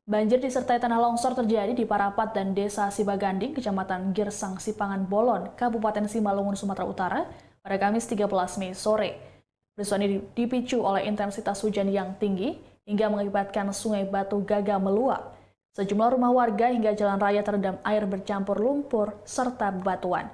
Banjir disertai tanah longsor terjadi di Parapat dan Desa Sibaganding, Kecamatan Girsang, Sipangan Bolon, Kabupaten Simalungun, Sumatera Utara pada Kamis 13 Mei sore. Peristiwa ini dipicu oleh intensitas hujan yang tinggi hingga mengakibatkan Sungai Batu Gaga meluap. Sejumlah rumah warga hingga jalan raya terendam air bercampur lumpur serta bebatuan.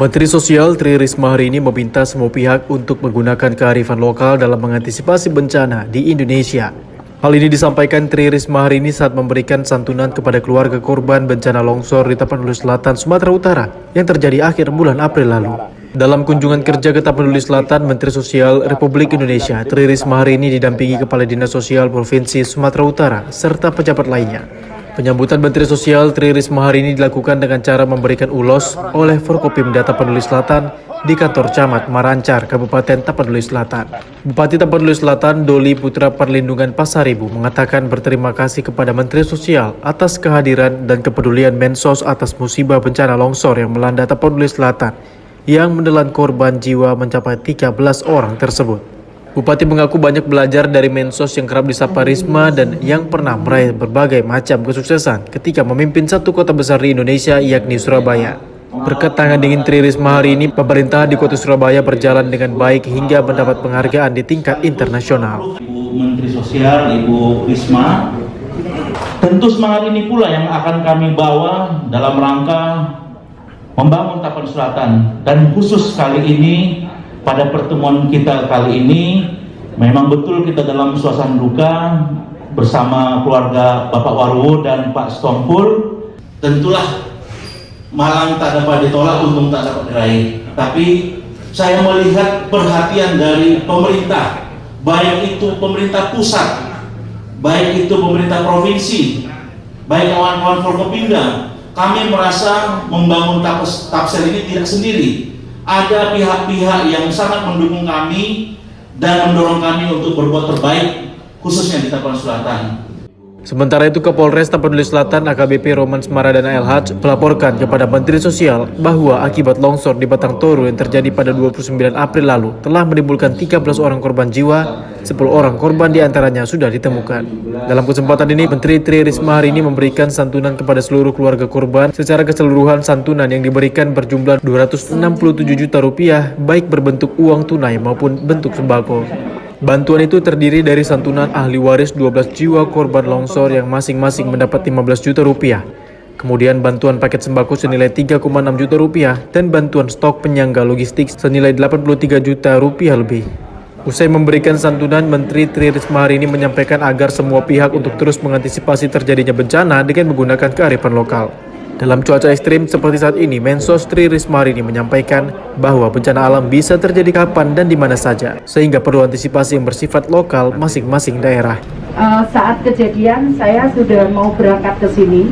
Menteri Sosial Tri Risma hari ini meminta semua pihak untuk menggunakan kearifan lokal dalam mengantisipasi bencana di Indonesia. Hal ini disampaikan Tri Risma hari ini saat memberikan santunan kepada keluarga korban bencana longsor di Tapanuli Selatan, Sumatera Utara yang terjadi akhir bulan April lalu. Dalam kunjungan kerja ke Tapanuli Selatan, Menteri Sosial Republik Indonesia Tri Risma hari ini didampingi Kepala Dinas Sosial Provinsi Sumatera Utara serta pejabat lainnya. Penyambutan Menteri Sosial Tri Risma hari ini dilakukan dengan cara memberikan ulos oleh Forkopimda Tapanuli Selatan di kantor Camat Marancar, Kabupaten Tapanuli Selatan. Bupati Tapanuli Selatan Doli Putra Perlindungan Pasaribu mengatakan berterima kasih kepada Menteri Sosial atas kehadiran dan kepedulian Mensos atas musibah bencana longsor yang melanda Tapanuli Selatan yang menelan korban jiwa mencapai 13 orang tersebut. Bupati mengaku banyak belajar dari Mensos yang kerap disapa Risma dan yang pernah meraih berbagai macam kesuksesan ketika memimpin satu kota besar di Indonesia yakni Surabaya. Berkat tangan dingin Tri Risma hari ini, pemerintahan di kota Surabaya berjalan dengan baik hingga mendapat penghargaan di tingkat internasional. Ibu Menteri Sosial, Ibu Risma, tentu semangat ini pula yang akan kami bawa dalam rangka membangun Tapanuli Selatan, dan khusus kali ini pada pertemuan kita kali ini memang betul kita dalam suasana duka bersama keluarga Bapak Waruwo dan Pak Stompul. Tentulah malang tak dapat ditolak, untung tak dapat diraih. Tapi saya melihat perhatian dari pemerintah, baik itu pemerintah pusat, baik itu pemerintah provinsi, baik kawan-kawan Forkopimda. Kami merasa membangun Tapsel ini tidak sendiri. Ada pihak-pihak yang sangat mendukung kami dan mendorong kami untuk berbuat terbaik, khususnya di Tapanuli Selatan. Sementara itu, Kapolres Tapanuli Selatan AKBP Roman Semaradana LH melaporkan kepada Menteri Sosial bahwa akibat longsor di Batang Toru yang terjadi pada 29 April lalu telah menimbulkan 13 orang korban jiwa, 10 orang korban diantaranya sudah ditemukan. Dalam kesempatan ini, Menteri Tri Risma hari ini memberikan santunan kepada seluruh keluarga korban. Secara keseluruhan, santunan yang diberikan berjumlah Rp267 juta, baik berbentuk uang tunai maupun bentuk sembako. Bantuan itu terdiri dari santunan ahli waris 12 jiwa korban longsor yang masing-masing mendapat Rp15 juta. Kemudian bantuan paket sembako senilai Rp3,6 juta dan bantuan stok penyangga logistik senilai Rp83 juta lebih. Usai memberikan santunan, Menteri Tri Risma hari ini menyampaikan agar semua pihak untuk terus mengantisipasi terjadinya bencana dengan menggunakan kearifan lokal. Dalam cuaca ekstrim seperti saat ini, Mensos Tri Risma hari ini menyampaikan bahwa bencana alam bisa terjadi kapan dan di mana saja, sehingga perlu antisipasi yang bersifat lokal masing-masing daerah. Saat kejadian saya sudah mau berangkat ke sini,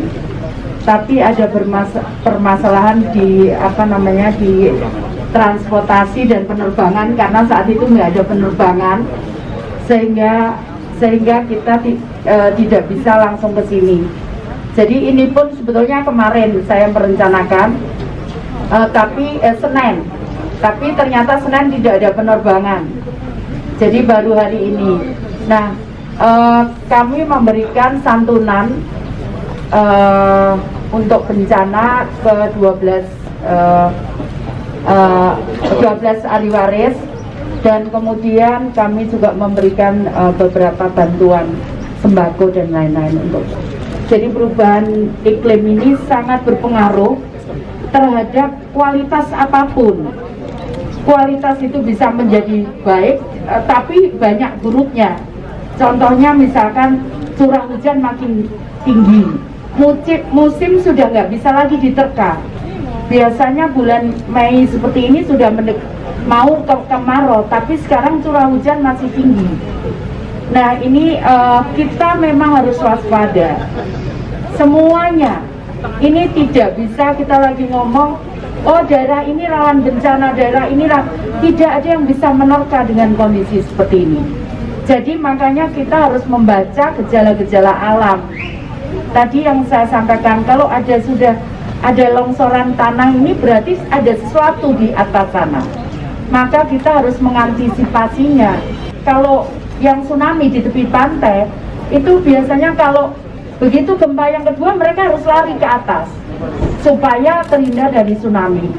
tapi ada permasalahan di di transportasi dan penerbangan, karena saat itu nggak ada penerbangan, sehingga kita tidak bisa langsung ke sini. Jadi ini pun sebetulnya kemarin saya merencanakan, Senin, tapi ternyata Senin tidak ada penerbangan. Jadi baru hari ini. Nah, kami memberikan santunan untuk bencana ke 12 ahli waris, dan kemudian kami juga memberikan beberapa bantuan sembako dan lain-lain untuk Jadi perubahan iklim ini sangat berpengaruh terhadap kualitas apapun. Kualitas itu bisa menjadi baik, tapi banyak buruknya. Contohnya misalkan curah hujan makin tinggi, musim sudah nggak bisa lagi diterka. Biasanya bulan Mei seperti ini sudah mau ke kemarau, tapi sekarang curah hujan masih tinggi. Nah ini kita memang harus waspada. Semuanya, ini tidak bisa kita lagi ngomong, oh daerah ini rawan bencana, daerah ini tidak ada yang bisa menerka dengan kondisi seperti ini. Jadi makanya kita harus membaca gejala-gejala alam. Tadi yang saya sampaikan, kalau sudah ada longsoran tanah ini berarti ada sesuatu di atas sana. Maka kita harus mengantisipasinya. Kalau yang tsunami di tepi pantai, itu biasanya kalau begitu gempa yang kedua mereka harus lari ke atas supaya terhindar dari tsunami.